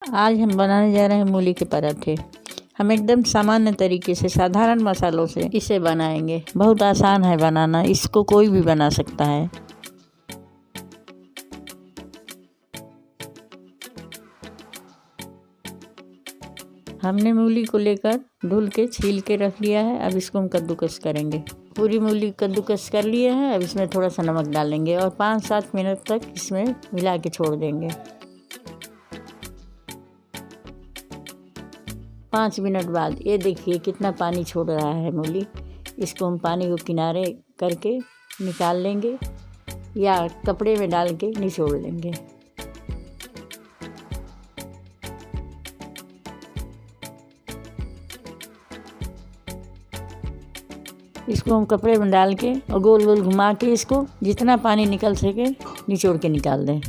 आज हम बनाने जा रहे हैं मूली के पराठे। हम एकदम सामान्य तरीके से साधारण मसालों से इसे बनाएंगे। बहुत आसान है बनाना, इसको कोई भी बना सकता है। हमने मूली को लेकर धुल के छील के रख लिया है। अब इसको हम कद्दूकस करेंगे। पूरी मूली कद्दूकस कर लिए हैं। अब इसमें थोड़ा सा नमक डालेंगे और 5-7 मिनट तक इसमें मिला के छोड़ देंगे। 5 मिनट बाद ये देखिए कितना पानी छोड़ रहा है मूली। इसको हम पानी को किनारे करके निकाल लेंगे या कपड़े में डाल के निचोड़ लेंगे। इसको हम कपड़े में डाल के और गोल गोल घुमा के इसको जितना पानी निकल सके निचोड़ के निकाल दें।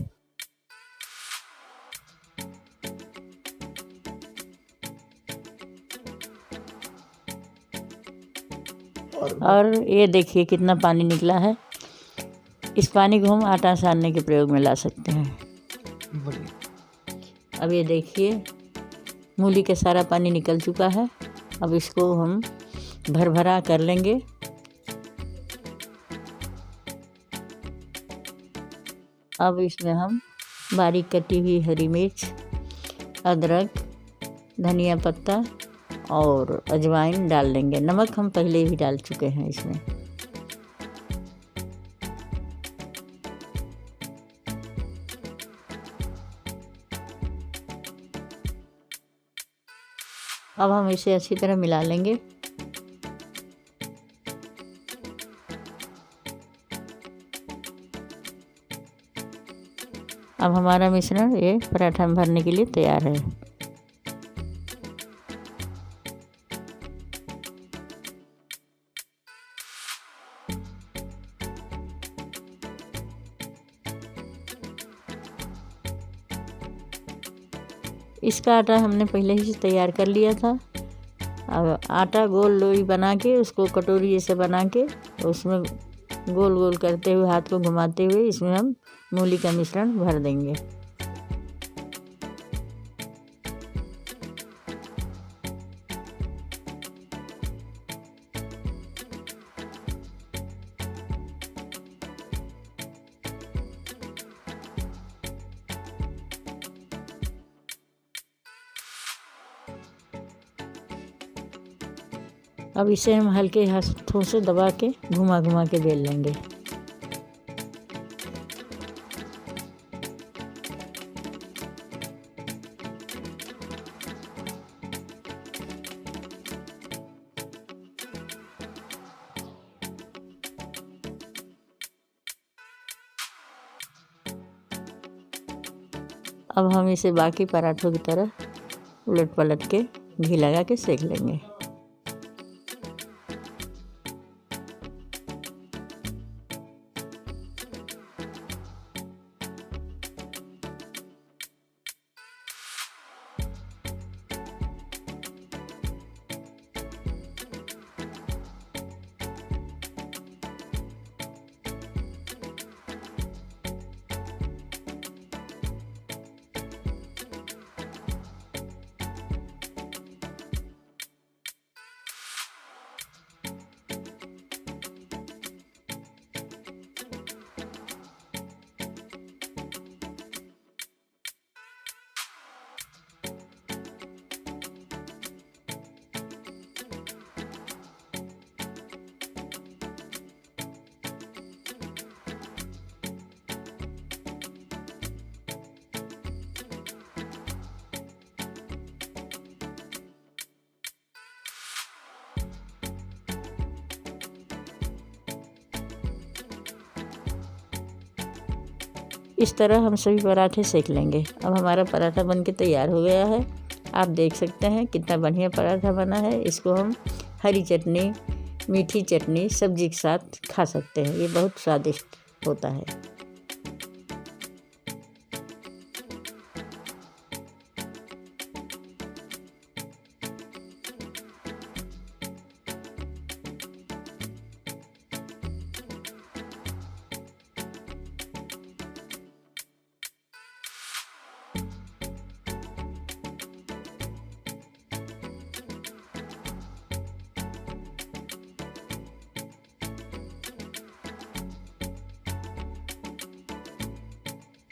और ये देखिए कितना पानी निकला है। इस पानी को हम आटा सानने के प्रयोग में ला सकते हैं। अब ये देखिए मूली का सारा पानी निकल चुका है। अब इसको हम भरभरा कर लेंगे। अब इसमें हम बारीक कटी हुई हरी मिर्च, अदरक, धनिया पत्ता और अजवाइन डाल लेंगे। नमक हम पहले ही डाल चुके हैं इसमें। अब हम इसे अच्छी तरह मिला लेंगे। अब हमारा मिश्रण ये पराठा में भरने के लिए तैयार है। इसका आटा हमने पहले ही तैयार कर लिया था। अब आटा गोल लोई बना के उसको कटोरी जैसे बना के उसमें गोल गोल करते हुए हाथ को घुमाते हुए इसमें हम मूली का मिश्रण भर देंगे। अब इसे हम हल्के हाथों से दबा के घुमा घुमा के बेल लेंगे। अब हम इसे बाकी पराठों की तरह उलट पलट के घी लगा के सेक लेंगे। इस तरह हम सभी पराठे सेक लेंगे। अब हमारा पराठा बनके तैयार हो गया है। आप देख सकते हैं कितना बढ़िया पराठा बना है। इसको हम हरी चटनी, मीठी चटनी, सब्जी के साथ खा सकते हैं। ये बहुत स्वादिष्ट होता है।